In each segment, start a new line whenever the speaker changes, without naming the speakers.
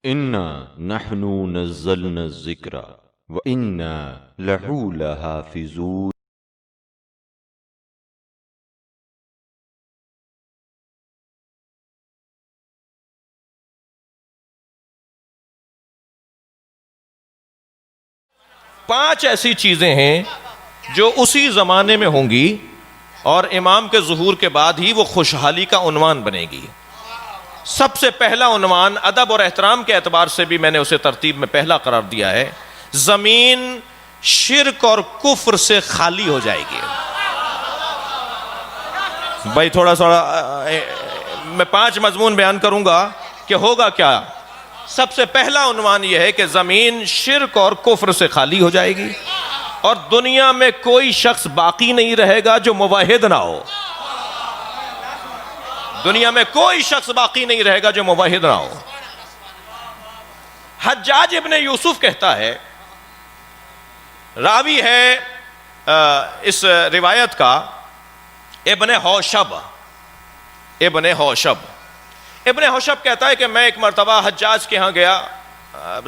انا نحن نزلنا الذکر وانا لہو لحافظون۔
پانچ ایسی چیزیں ہیں جو اسی زمانے میں ہوں گی اور امام کے ظہور کے بعد ہی وہ خوشحالی کا عنوان بنے گی۔ سب سے پہلا عنوان ادب اور احترام کے اعتبار سے بھی میں نے اسے ترتیب میں پہلا قرار دیا ہے، زمین شرک اور کفر سے خالی ہو جائے گی۔ بھائی تھوڑا میں 5 مضمون بیان کروں گا کہ ہوگا کیا۔ سب سے پہلا عنوان یہ ہے کہ زمین شرک اور کفر سے خالی ہو جائے گی اور دنیا میں کوئی شخص باقی نہیں رہے گا جو موحد نہ ہو۔ دنیا میں کوئی شخص باقی نہیں رہے گا جو موحد نہ ہو۔ حجاج ابن یوسف کہتا ہے، راوی ہے اس روایت کا ابن حوشب۔ ابن حوشب کہتا ہے کہ میں ایک مرتبہ حجاج کے ہاں گیا۔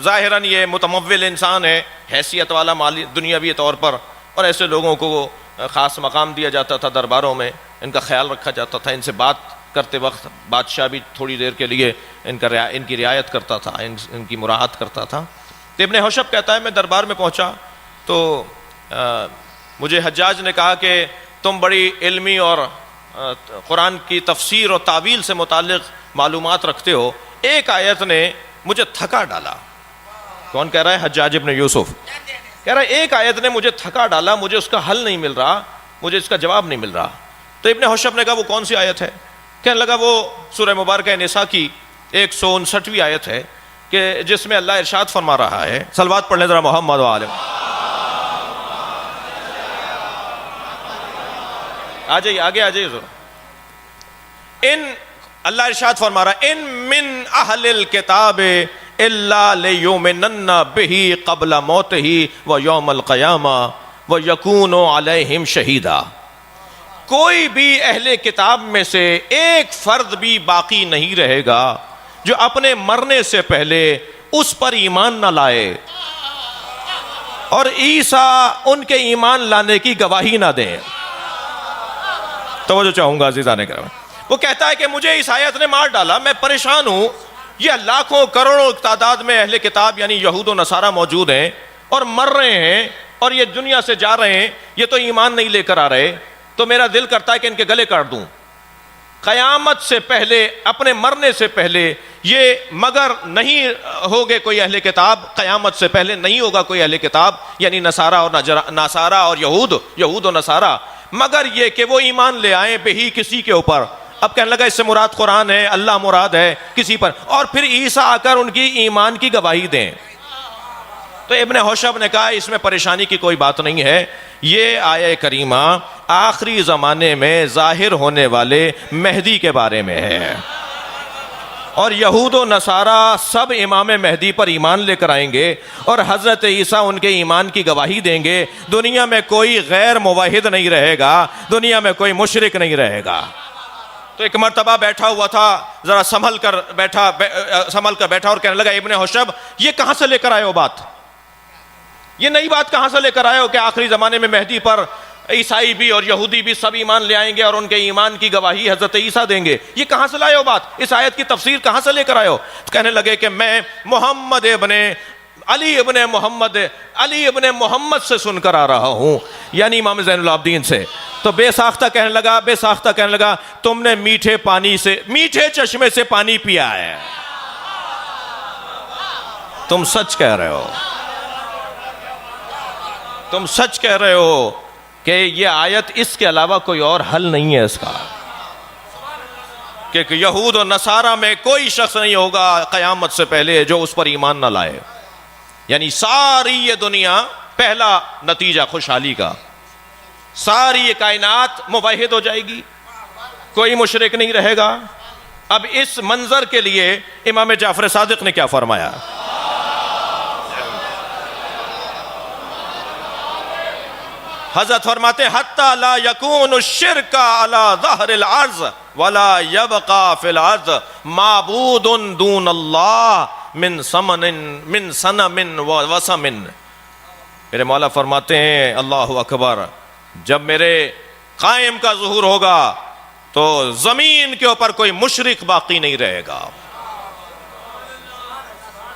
ظاہراً یہ متمول انسان ہے، حیثیت والا، مالی دنیاوی طور پر، اور ایسے لوگوں کو وہ خاص مقام دیا جاتا تھا درباروں میں، ان کا خیال رکھا جاتا تھا، ان سے بات کرتے وقت بادشاہ بھی تھوڑی دیر کے لیے ان کی رعایت کرتا تھا، ان کی مراعات کرتا تھا۔ تو ابن حوشب کہتا ہے میں دربار میں پہنچا تو مجھے حجاج نے کہا کہ تم بڑی علمی اور قرآن کی تفسیر اور تعویل سے متعلق معلومات رکھتے ہو، ایک آیت نے مجھے تھکا ڈالا۔ کون کہہ رہا ہے؟ حجاج ابن یوسف کہہ رہا ہے ایک آیت نے مجھے تھکا ڈالا، مجھے اس کا حل نہیں مل رہا، مجھے اس کا جواب نہیں مل رہا۔ تو ابن حوشب نے کہا وہ کون سی آیت ہے؟ کہنے لگا وہ سورہ مبارکہ نساء کی 159ویں آیت ہے کہ جس میں اللہ ارشاد فرما رہا ہے، صلوات پڑھ لیں ذرا محمد وآلہ۔ آ جائیے آگے آ جائیے ذرا۔ اللہ ارشاد فرما رہا ہے ان من اہل الکتاب الا لیؤمنن بہ قبل موتہ ویوم القیامہ ویکون علیہم شہیدا۔ کوئی بھی اہل کتاب میں سے ایک فرد بھی باقی نہیں رہے گا جو اپنے مرنے سے پہلے اس پر ایمان نہ لائے اور عیسیٰ ان کے ایمان لانے کی گواہی نہ دیں۔ توجہ چاہوں گا عزیزان کرام۔ وہ کہتا ہے کہ مجھے اس آیت نے مار ڈالا، میں پریشان ہوں، یہ لاکھوں کروڑوں تعداد میں اہل کتاب یعنی یہود و نصارہ موجود ہیں اور مر رہے ہیں اور یہ دنیا سے جا رہے ہیں، یہ تو ایمان نہیں لے کر آ رہے، تو میرا دل کرتا ہے کہ ان کے گلے کاٹ دوں۔ قیامت سے پہلے، اپنے مرنے سے پہلے یہ مگر نہیں ہوگے کوئی اہل کتاب، قیامت سے پہلے نہیں ہوگا کوئی اہل کتاب یعنی نصارہ اور یہود و نصارہ، مگر یہ کہ وہ ایمان لے آئیں بہی کسی کے اوپر۔ اب کہنے لگا اس سے مراد قرآن ہے، اللہ مراد ہے کسی پر، اور پھر عیسیٰ آ کر ان کی ایمان کی گواہی دیں۔ تو ابن حوشب نے کہا اس میں پریشانی کی کوئی بات نہیں ہے، یہ آیہ کریمہ آخری زمانے میں ظاہر ہونے والے مہدی کے بارے میں ہے، اور یہود و نصارہ سب امام مہدی پر ایمان لے کر آئیں گے اور حضرت عیسیٰ ان کے ایمان کی گواہی دیں گے۔ دنیا میں کوئی غیر موحد نہیں رہے گا، دنیا میں کوئی مشرک نہیں رہے گا۔ تو ایک مرتبہ بیٹھا ہوا تھا، ذرا سنبھل کر بیٹھا اور کہنے لگا ابن حوشب یہ کہاں سے لے کر آئے ہو بات؟ یہ نئی بات کہاں سے لے کر آئے ہو کہ آخری زمانے میں مہدی پر عیسائی بھی اور یہودی بھی سب ایمان لے آئیں گے اور ان کے ایمان کی گواہی حضرت عیسیٰ دیں گے؟ یہ کہاں سے لائے ہو بات؟ اس آیت کی تفسیر کہاں سے لے کر آئے ہو؟ تو کہنے لگے کہ میں علی ابن محمد سے سن کر آ رہا ہوں، یعنی امام زین العابدین سے۔ تو بے ساختہ کہنے لگا تم نے میٹھے چشمے سے پانی پیا ہے، تم سچ کہہ رہے ہو کہ یہ آیت اس کے علاوہ کوئی اور حل نہیں ہے اس کا، کہ یہود و نصارہ میں کوئی شخص نہیں ہوگا قیامت سے پہلے جو اس پر ایمان نہ لائے۔ یعنی ساری یہ دنیا، پہلا نتیجہ خوشحالی کا، ساری یہ کائنات موحد ہو جائے گی، کوئی مشرک نہیں رہے گا۔ اب اس منظر کے لیے امام جعفر صادق نے کیا فرمایا؟ حضرت فرماتے ہیں حتی لا یکون الشرک علی ظہر الارض ولا یبقى فی الارض معبود دون اللہ من سنم وسم. میرے مولا فرماتے ہیں اللہ اکبر، جب میرے قائم کا ظہور ہوگا تو زمین کے اوپر کوئی مشرک باقی نہیں رہے گا.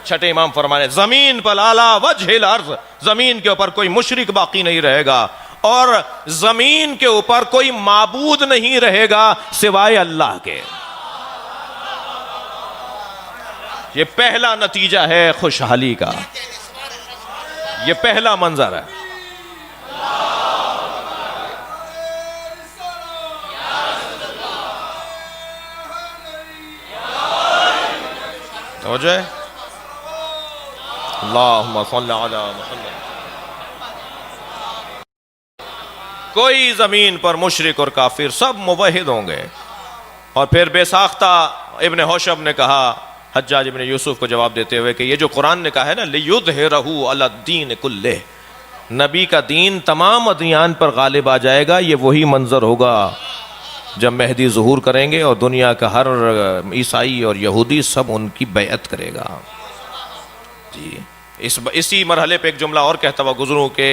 چھٹے امام فرمانے زمین پر اعلیٰ وجہ الارض، زمین کے اوپر کوئی مشرک باقی نہیں رہے گا، اور زمین کے اوپر کوئی معبود نہیں رہے گا سوائے اللہ کے. یہ پہلا نتیجہ ہے خوشحالی کا، یہ پہلا منظر ہے. توجہ ہے؟ اللہم صل علی محمد. کوئی زمین پر مشرک اور کافر، سب موحد ہوں گے. اور پھر بے ساختہ ابن ہوشب نے کہا حجاج ابن یوسف کو جواب دیتے ہوئے کہ یہ جو قرآن نے کہا ہے نا لِیُظْهِرَهُ عَلَى الدِّینِ كُلِّهِ، نبی کا دین تمام ادیان پر غالب آ جائے گا. یہ وہی منظر ہوگا جب مہدی ظہور کریں گے اور دنیا کا ہر عیسائی اور یہودی سب ان کی بیعت کرے گا. جی اسی مرحلے پہ ایک جملہ اور کہتا ہوا گزروں کہ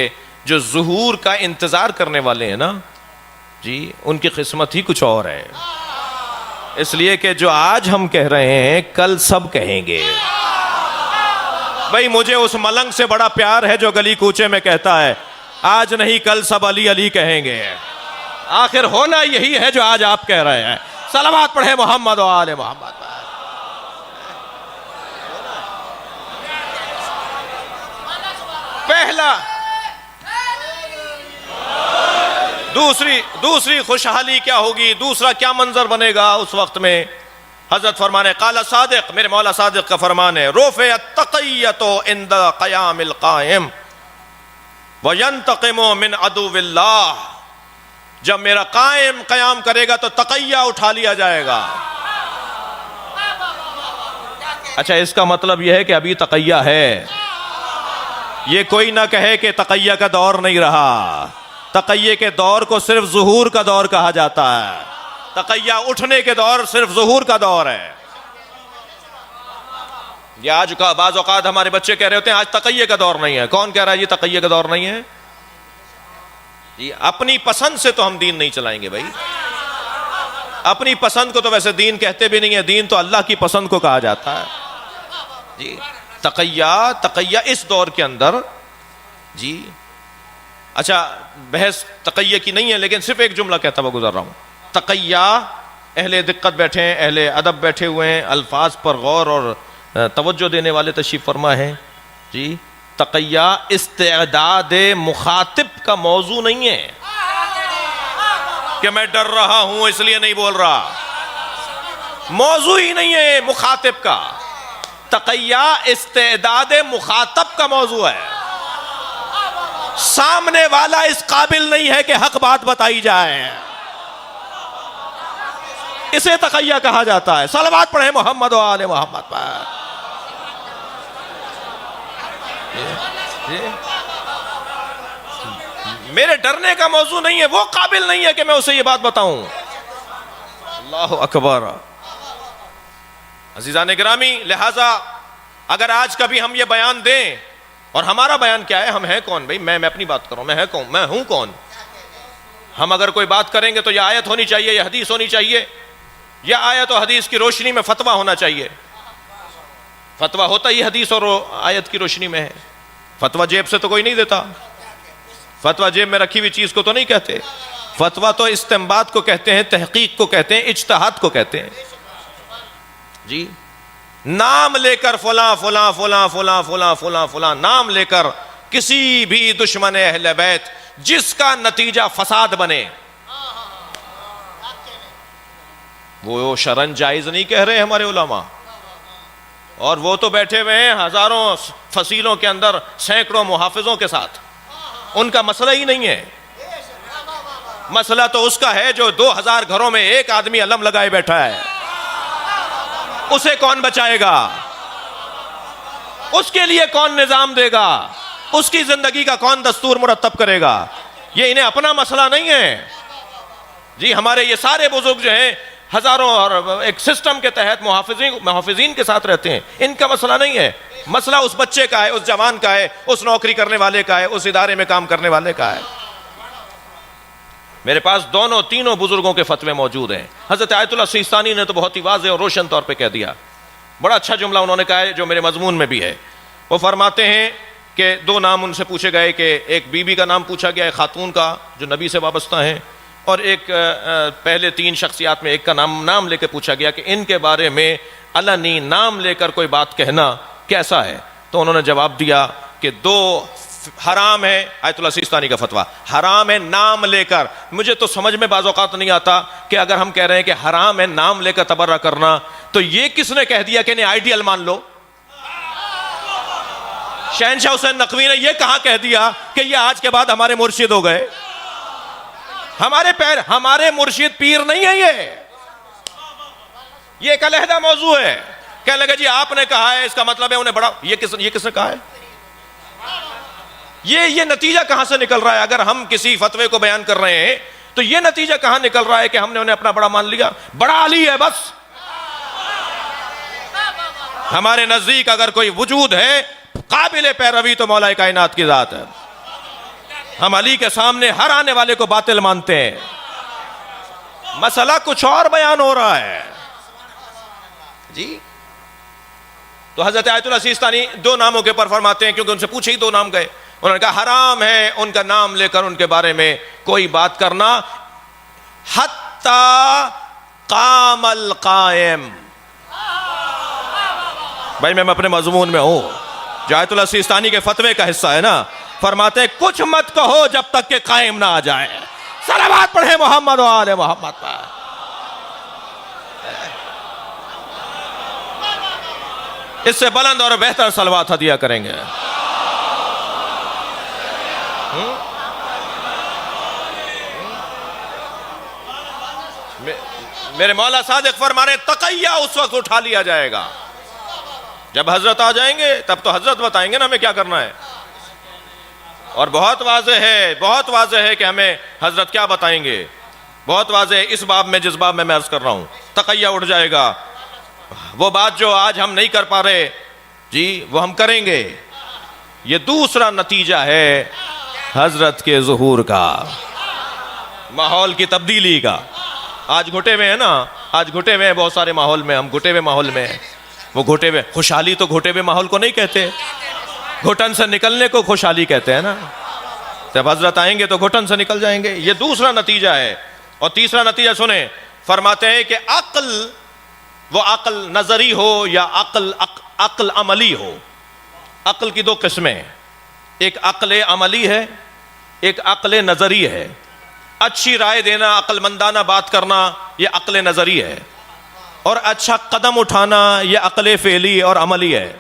جو ظہور کا انتظار کرنے والے ہیں نا جی، ان کی قسمت ہی کچھ اور ہے. اس لیے کہ جو آج ہم کہہ رہے ہیں کل سب کہیں گے. بھئی مجھے اس ملنگ سے بڑا پیار ہے جو گلی کوچے میں کہتا ہے آج نہیں کل سب علی علی کہیں گے. آخر ہونا یہی ہے جو آج آپ کہہ رہے ہیں. صلوات پڑھیں محمد و آل محمد. پہلا دوسری خوشحالی کیا ہوگی، دوسرا کیا منظر بنے گا اس وقت میں؟ حضرت فرمانے قال صادق، میرے مولا صادق کا فرمان ہے رفع التقیۃ عند قیام القائم وینتقم من عدو اللہ. جب میرا قائم قیام کرے گا تو تقیہ اٹھا لیا جائے گا. اچھا اس کا مطلب یہ ہے کہ ابھی تقیہ ہے. یہ کوئی نہ کہے کہ تقیہ کا دور نہیں رہا. تقیہ کے دور کو صرف ظہور کا دور کہا جاتا ہے. تقیہ اٹھنے کے دور صرف ظہور کا دور ہے. یہ آج کا بعض اوقات ہمارے بچے کہہ رہے ہوتے ہیں آج تقیہ کا دور نہیں ہے. کون کہہ رہا ہے یہ تقیہ کا دور نہیں ہے؟ جی اپنی پسند سے تو ہم دین نہیں چلائیں گے بھائی. اپنی پسند کو تو ویسے دین کہتے بھی نہیں ہے، دین تو اللہ کی پسند کو کہا جاتا ہے. جی تقیہ اس دور کے اندر جی اچھا بحث تقیہ کی نہیں ہے لیکن صرف ایک جملہ کہتا ہوا گزر رہا ہوں. تقیہ اہل دقت بیٹھے ہیں، اہل ادب بیٹھے ہوئے ہیں، الفاظ پر غور اور توجہ دینے والے تشریف فرما ہیں. جی تقیہ استعداد مخاطب کا موضوع نہیں ہے کہ میں ڈر رہا ہوں اس لیے نہیں بول رہا. موضوع ہی نہیں ہے مخاطب کا. تقیہ استعداد مخاطب کا موضوع ہے. سامنے والا اس قابل نہیں ہے کہ حق بات بتائی جائے، اسے تقیہ کہا جاتا ہے. صلوات پڑھیں محمد و آل محمد پر. میرے ڈرنے کا موضوع نہیں ہے، وہ قابل نہیں ہے کہ میں اسے یہ بات بتاؤں. اللہ اکبر. عزیزان گرامی، لہٰذا اگر آج کبھی ہم یہ بیان دیں، اور ہمارا بیان کیا ہے، ہم ہیں کون بھائی؟ میں اپنی بات کروں، میں ہوں کون؟ ہم اگر کوئی بات کریں گے تو یہ آیت ہونی چاہیے، یہ حدیث ہونی چاہیے، یا آیت و حدیث کی روشنی میں فتویٰ ہونا چاہیے. فتویٰ ہوتا ہی حدیث اور آیت کی روشنی میں ہے. فتویٰ جیب سے تو کوئی نہیں دیتا. فتویٰ جیب میں رکھی ہوئی چیز کو تو نہیں کہتے. فتویٰ تو استنباط کو کہتے ہیں، تحقیق کو کہتے ہیں، اجتہاد کو کہتے ہیں. جی نام لے کر فلاں فلاں فلاں فلاں فلاں فلاں فلاں نام لے کر کسی بھی دشمن اہل بیت جس کا نتیجہ فساد بنے، وہ شرعاً جائز نہیں کہہ رہے ہمارے علماء. اور وہ تو بیٹھے ہوئے ہیں ہزاروں فصیلوں کے اندر سینکڑوں محافظوں کے ساتھ. ان کا مسئلہ ہی نہیں ہے. مسئلہ تو اس کا ہے جو 2000 گھروں میں ایک آدمی علم لگائے بیٹھا ہے. اسے کون بچائے گا؟ اس کے لیے کون نظام دے گا؟ اس کی زندگی کا کون دستور مرتب کرے گا؟ یہ انہیں اپنا مسئلہ نہیں ہے. جی ہمارے یہ سارے بزرگ جو ہیں ہزاروں اور ایک سسٹم کے تحت محافظین کے ساتھ رہتے ہیں. ان کا مسئلہ نہیں ہے. مسئلہ اس بچے کا ہے, اس جوان کا ہے, اس نوکری کرنے والے کا ہے, اس ادارے میں کام کرنے والے کا ہے. میرے پاس تینوں بزرگوں کے فتوے موجود ہیں. حضرت آیت اللہ سیستانی نے تو بہت ہی واضح اور روشن طور پہ کہہ دیا. بڑا اچھا جملہ انہوں نے کہا ہے جو میرے مضمون میں بھی ہے. وہ فرماتے ہیں کہ 2 نام ان سے پوچھے گئے, کہ ایک بی بی کا نام پوچھا گیا, ایک خاتون کا جو نبی سے وابستہ ہیں, اور ایک پہلے 3 شخصیات میں ایک کا نام لے کے پوچھا گیا کہ ان کے بارے میں علنی نام لے کر کوئی بات کہنا کیسا ہے. تو انہوں نے جواب دیا کہ 2 حرام ہے. آیت اللہ سیستانی کا فتویٰ, حرام ہے نام لے کر. مجھے تو سمجھ میں بعض اوقات نہیں آتا کہ اگر ہم کہہ رہے ہیں کہ حرام ہے نام لے کر تبرہ کرنا, تو یہ کس نے کہہ دیا کہ انہیں آئیڈیل مان لو؟ شہنشاہ حسین نقوی نے یہ کہاں کہہ دیا کہ یہ آج کے بعد ہمارے مرشد ہو گئے؟ ہمارے مرشد پیر نہیں ہے. یہ ایک علیحدہ موضوع ہے. کہنے لگا جی آپ نے کہا ہے, اس کا مطلب ہے انہیں بڑا. یہ کس نے کہا ہے؟ یہ نتیجہ کہاں سے نکل رہا ہے؟ اگر ہم کسی فتوے کو بیان کر رہے ہیں تو یہ نتیجہ کہاں نکل رہا ہے کہ ہم نے انہیں اپنا بڑا مان لیا؟ بڑا علی ہے بس. ہمارے نزدیک اگر کوئی وجود ہے قابل پیروی تو مولا کائنات کی ذات ہے. ہم علی کے سامنے ہر آنے والے کو باطل مانتے ہیں. مسئلہ کچھ اور بیان ہو رہا ہے جی. تو حضرت آیت اللہ سیستانی 2 ناموں کے پر فرماتے ہیں, کیونکہ ان سے پوچھے ہی 2 نام گئے. انہوں نے کہا حرام ہے ان کا نام لے کر ان کے بارے میں کوئی بات کرنا. حتی قام القائم. بھائی میں اپنے مضمون میں ہوں. جو آیت اللہ سیستانی کے فتوے کا حصہ ہے نا, فرماتے ہیں کچھ مت کہو جب تک کہ قائم نہ آ جائے. صلوات پڑھیں محمد و آل محمد پر. اس سے بلند اور بہتر صلوات ہدیہ کریں گے. میرے مولا صادق فرما رہے تقیہ اس وقت اٹھا لیا جائے گا جب حضرت آ جائیں گے. تب تو حضرت بتائیں گے نا ہمیں کیا کرنا ہے. اور بہت واضح ہے کہ ہمیں حضرت کیا بتائیں گے. بہت واضح ہے اس باب میں, جس باب میں عرض کر رہا ہوں. تقیہ اٹھ جائے گا. وہ بات جو آج ہم نہیں کر پا رہے جی, وہ ہم کریں گے. یہ دوسرا نتیجہ ہے حضرت کے ظہور کا, ماحول کی تبدیلی کا. آج گھٹے ہوئے ہیں نا, آج گھٹے ہوئے ہیں بہت سارے ماحول میں. ہم گھٹے ہوئے ماحول میں ہیں. وہ گھٹے ہوئے, خوشحالی تو گھٹے ہوئے ماحول کو نہیں کہتے, گھٹن سے نکلنے کو خوشحالی کہتے ہیں نا. جب حضرت آئیں گے تو گھٹن سے نکل جائیں گے. یہ دوسرا نتیجہ ہے. اور تیسرا نتیجہ سنیں, فرماتے ہیں کہ عقل, وہ عقل نظری ہو یا عقل عملی ہو. عقل کی 2 قسمیں ہیں, ایک عقل عملی ہے, ایک عقل نظری ہے. اچھی رائے دینا, عقل مندانہ بات کرنا, یہ عقل نظری ہے. اور اچھا قدم اٹھانا, یہ عقل فعلی اور عملی ہے.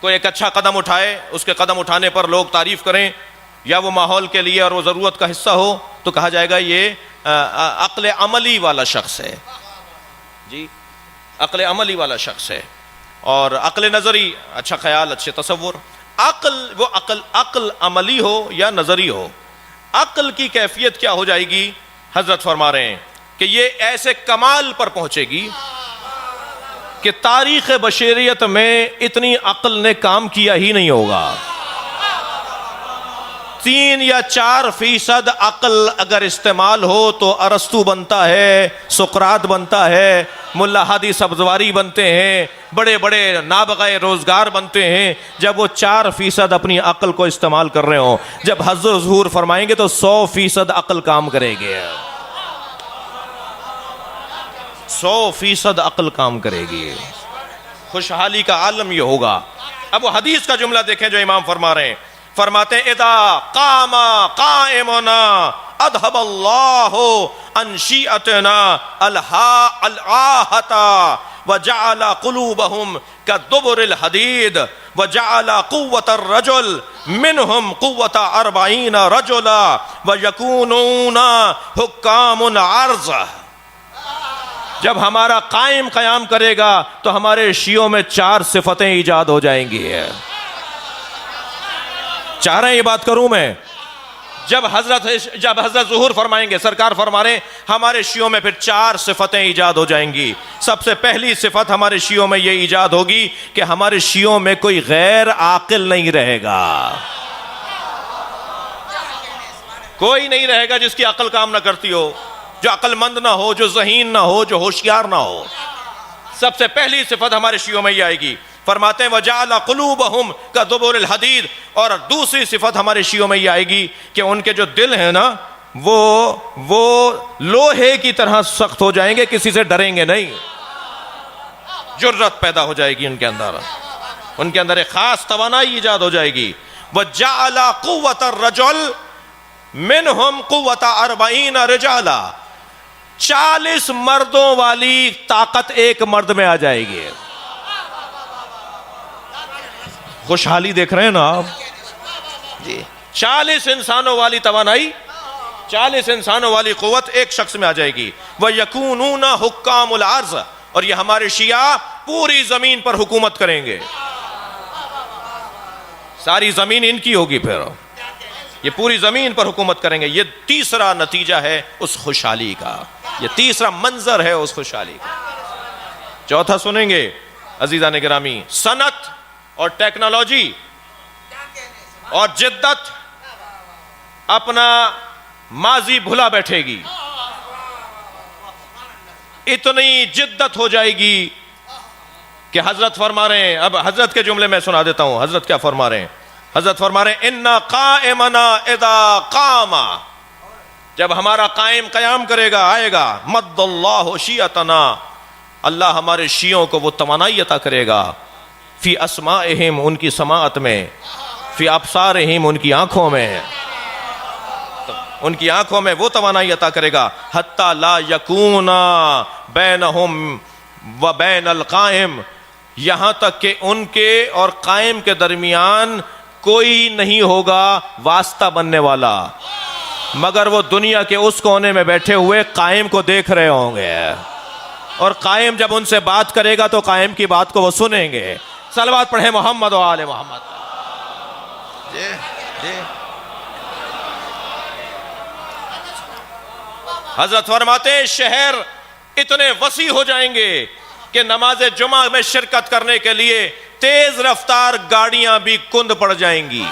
کوئی ایک اچھا قدم اٹھائے, اس کے قدم اٹھانے پر لوگ تعریف کریں, یا وہ ماحول کے لیے اور وہ ضرورت کا حصہ ہو, تو کہا جائے گا یہ عقل عملی والا شخص ہے جی, عقل عملی والا شخص ہے. اور عقل نظری, اچھا خیال, اچھے تصور. وہ عقل عملی ہو یا نظری ہو, عقل کی کیفیت کیا ہو جائے گی؟ حضرت فرما رہے ہیں کہ یہ ایسے کمال پر پہنچے گی کہ تاریخ بشریت میں اتنی عقل نے کام کیا ہی نہیں ہوگا. 3 یا 4% عقل اگر استعمال ہو تو ارسطو بنتا ہے, سقراط بنتا ہے, ملا ہادی سبزواری بنتے ہیں, بڑے بڑے نابغہ روزگار بنتے ہیں. جب وہ 4% اپنی عقل کو استعمال کر رہے ہوں, جب حضور ظہور فرمائیں گے تو 100% عقل کام کرے گی. 100% عقل کام کرے گی. خوشحالی کا عالم یہ ہوگا. اب وہ حدیث کا جملہ دیکھیں جو امام فرما رہے ہیں. فرماتے ہیں اذا قام قائمنا اذهب الله عن شيعتنا الآهة وجعل قلوبهم كدبر الحديد وجعل قوة الرجل منهم قوة 40 رجلا ويكونون حكام عرض. جب ہمارا قیام کرے گا تو ہمارے شیعوں میں 4 صفتیں ایجاد ہو جائیں گی. چاہ رہے ہیں یہ بات کروں میں؟ جب حضرت ظہور فرمائیں گے، سرکار فرما رہے ہیں ہمارے شیعوں میں پھر 4 صفتیں ایجاد ہو جائیں گی. سب سے پہلی صفت ہمارے شیعوں میں یہ ایجاد ہوگی کہ ہمارے شیعوں میں کوئی غیر عاقل نہیں رہے گا. کوئی نہیں رہے گا جس کی عقل کام نہ کرتی ہو، جو عقل مند نہ ہو، جو ذہین نہ ہو، جو ہوشیار نہ ہو. سب سے پہلی صفت ہمارے شیعوں میں یہ آئے گی. فرماتے ہیں وَجَعَلَ قُلُوبَهُمْ كَدُبُرِ الْحَدِيدِ. اور دوسری صفت ہمارے شیعوں میں یہ آئے گی کہ ان کے جو دل ہیں نا وہ لوہے کی طرح سخت ہو جائیں گے، کسی سے ڈریں گے نہیں. جرت پیدا ہو جائے گی ان کے اندر ایک خاص توانائی ایجاد ہو جائے گی. وَجَعَلَ قُوَّةَ الرَّجُلِ مِنْهُمْ قُوَّةَ 40 رِجَالًا. 40 مردوں والی طاقت ایک مرد میں آ جائے گی. خوشحالی دیکھ رہے ہیں نا آپ جی. 40 انسانوں والی توانائی، 40 انسانوں والی قوت ایک شخص میں آ جائے گی. وَيَكُونُونَ حُكَّامُ الْأَرْضِ. اور یہ ہمارے شیعہ پوری زمین پر حکومت کریں گے. ساری زمین ان کی ہوگی، پھر یہ پوری زمین پر حکومت کریں گے. یہ تیسرا نتیجہ ہے اس خوشحالی کا، یہ تیسرا منظر ہے اس خوشحالی کا. چوتھا سنیں گے عزیزان گرامی، صنعت اور ٹیکنالوجی اور جدت اپنا ماضی بھلا بیٹھے گی. اتنی جدت ہو جائے گی کہ حضرت فرما رہے ہیں، اب حضرت کے جملے میں سنا دیتا ہوں حضرت کیا فرما رہے ہیں. حضرت فرما رہے ہیں اِنَّا قَائِمَنَا اِذَا قَامَ. جب ہمارا قائم قیام کرے گا، آئے گا، مد اللہ شیعتنا، اللہ ہمارے شیعوں کو وہ توانائی عطا کرے گا. فی اسمائہم، ان کی سماعت میں، فی ابصارہم، ان کی آنکھوں میں، ان کی آنکھوں میں وہ توانائی عطا کرے گا. حتی لا یکون بینہم و بین القائم، یہاں تک کہ ان کے اور قائم کے درمیان کوئی نہیں ہوگا واسطہ بننے والا، مگر وہ دنیا کے اس کونے میں بیٹھے ہوئے قائم کو دیکھ رہے ہوں گے، اور قائم جب ان سے بات کرے گا تو قائم کی بات کو وہ سنیں گے. صلوات پڑھیں محمد و آل محمد. حضرت فرماتے ہیں شہر اتنے وسیع ہو جائیں گے کہ نماز جمعہ میں شرکت کرنے کے لیے تیز رفتار گاڑیاں بھی کند پڑ جائیں گی.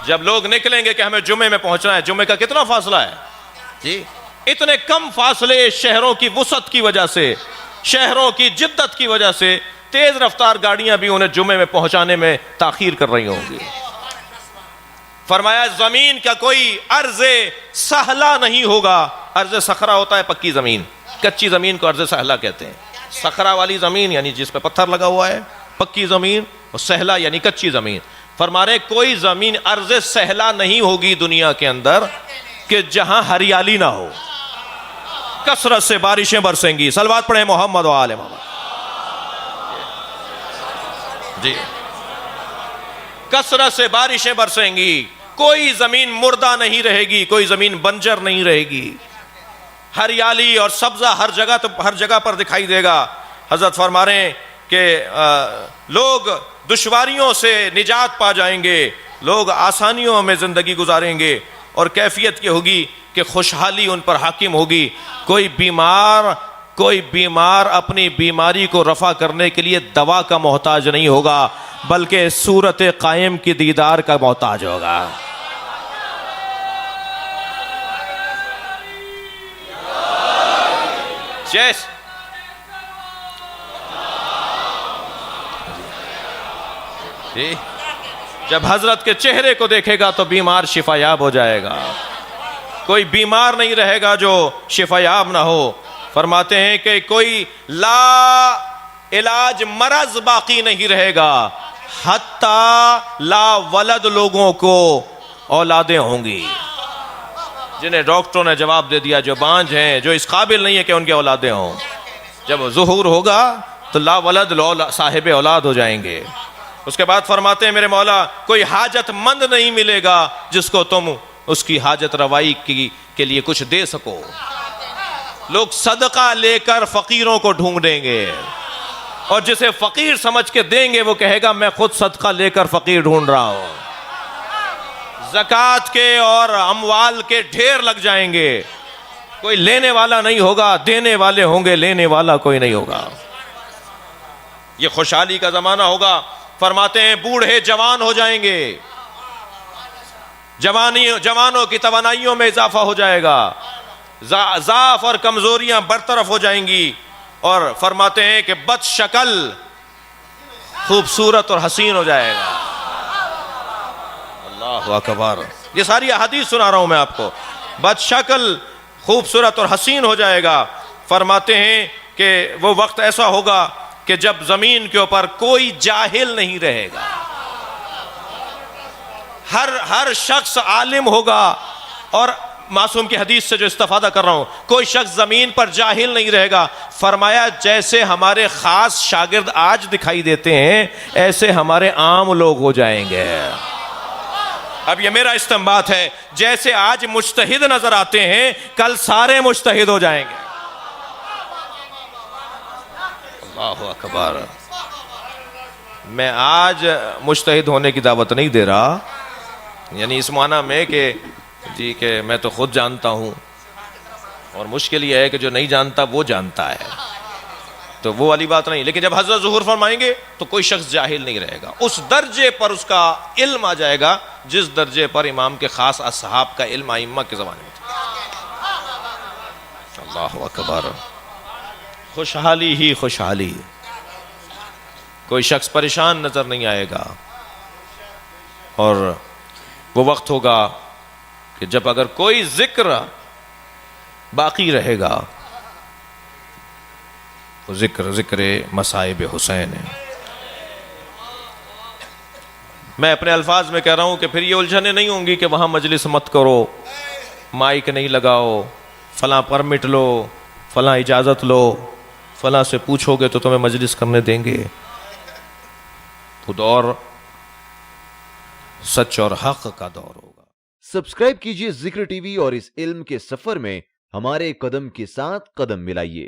جب لوگ نکلیں گے کہ ہمیں جمعے میں پہنچنا ہے، جمعے کا کتنا فاصلہ ہے جی، اتنے کم فاصلے شہروں کی وسعت کی وجہ سے، شہروں کی جدت کی وجہ سے تیز رفتار گاڑیاں بھی انہیں جمعے میں پہنچانے میں تاخیر کر رہی ہوں گی. فرمایا زمین کا کوئی عرض سہلا نہیں ہوگا. عرض صخرہ ہوتا ہے پکی زمین، کچی زمین کو عرض سہلا کہتے ہیں. صخرہ والی زمین یعنی جس پہ پتھر لگا ہوا ہے، پکی زمین، اور سہلا یعنی کچی زمین. فرما رہے کوئی زمین عرض سہلا نہیں ہوگی دنیا کے اندر کہ جہاں ہریالی نہ ہو. کثرت سے بارشیں برسیں گی. صلوات پڑھیں محمد و آل محمد. جی کثرت سے بارشیں برسیں گی. کوئی زمین مردہ نہیں رہے گی، کوئی زمین بنجر نہیں رہے گی. ہریالی اور سبزہ ہر جگہ پر دکھائی دے گا. حضرت فرما رہے ہیں کہ لوگ دشواریوں سے نجات پا جائیں گے، لوگ آسانیوں میں زندگی گزاریں گے، اور کیفیت یہ ہوگی کہ خوشحالی ان پر حاکم ہوگی. کوئی بیمار اپنی بیماری کو رفع کرنے کے لیے دوا کا محتاج نہیں ہوگا، بلکہ صورت قائم کی دیدار کا محتاج ہوگا. جب حضرت کے چہرے کو دیکھے گا تو بیمار شفا یاب ہو جائے گا. کوئی بیمار نہیں رہے گا جو شفا یاب نہ ہو. فرماتے ہیں کہ کوئی لا علاج مرض باقی نہیں رہے گا، حتی لا ولد لوگوں کو اولادیں ہوں گی جنہیں ڈاکٹروں نے جواب دے دیا جو بانجھ ہیں، جو اس قابل نہیں ہے کہ ان کے اولادیں ہوں. جب ظہور ہوگا تو لا ولد صاحب اولاد ہو جائیں گے. اس کے بعد فرماتے ہیں میرے مولا کوئی حاجت مند نہیں ملے گا جس کو تم اس کی حاجت روائی کے لیے کچھ دے سکو. لوگ صدقہ لے کر فقیروں کو ڈھونڈیں گے، اور جسے فقیر سمجھ کے دیں گے وہ کہے گا میں خود صدقہ لے کر فقیر ڈھونڈ رہا ہوں. زکات کے اور اموال کے ڈھیر لگ جائیں گے، کوئی لینے والا نہیں ہوگا، دینے والے ہوں گے، لینے والا کوئی نہیں ہوگا. یہ خوشحالی کا زمانہ ہوگا. فرماتے ہیں بوڑھے جوان ہو جائیں گے، جوانوں کی توانائیوں میں اضافہ ہو جائے گا، ضعف اور کمزوریاں برطرف ہو جائیں گی. اور فرماتے ہیں کہ بد شکل خوبصورت اور حسین ہو جائے گا. اللہ اکبر. یہ ساری احادیث سنا رہا ہوں میں آپ کو. بد شکل خوبصورت اور حسین ہو جائے گا. فرماتے ہیں کہ وہ وقت ایسا ہوگا کہ جب زمین کے اوپر کوئی جاہل نہیں رہے گا، ہر شخص عالم ہوگا. اور معصوم کی حدیث سے جو استفادہ کر رہا ہوں، کوئی شخص زمین پر جاہل نہیں رہے گا. فرمایا جیسے ہمارے خاص شاگرد آج دکھائی دیتے ہیں، ایسے ہمارے عام لوگ ہو جائیں گے. اب یہ میرا استنباط ہے، جیسے آج مجتہد نظر آتے ہیں، کل سارے مجتہد ہو جائیں گے. اللہ اکبر. میں آج مجتہد ہونے کی دعوت نہیں دے رہا، یعنی اس معنی میں کہ جی کہ میں تو خود جانتا ہوں، اور مشکل یہ ہے کہ جو نہیں جانتا وہ جانتا ہے، تو وہ والی بات نہیں. لیکن جب حضرت ظہور فرمائیں گے تو کوئی شخص جاہل نہیں رہے گا، اس درجے پر اس کا علم آ جائے گا جس درجے پر امام کے خاص اصحاب کا علم ائمہ کے زمانے میں تھا. اللہ اکبر. خوشحالی ہی خوشحالی. کوئی شخص پریشان نظر نہیں آئے گا. اور وہ وقت ہوگا کہ جب اگر کوئی ذکر باقی رہے گا، وہ ذکر مصائب حسین ہے. میں اپنے الفاظ میں کہہ رہا ہوں کہ پھر یہ الجھنیں نہیں ہوں گی کہ وہاں مجلس مت کرو، مائک نہیں لگاؤ، فلاں پرمٹ لو، فلاں اجازت لو، فلاں سے پوچھو گے تو تمہیں مجلس کرنے دیں گے. تو دور سچ اور حق کا دور ہوگا.
سبسکرائب کیجئے ذکر ٹی وی اور اس علم کے سفر میں ہمارے قدم کے ساتھ قدم ملائیے.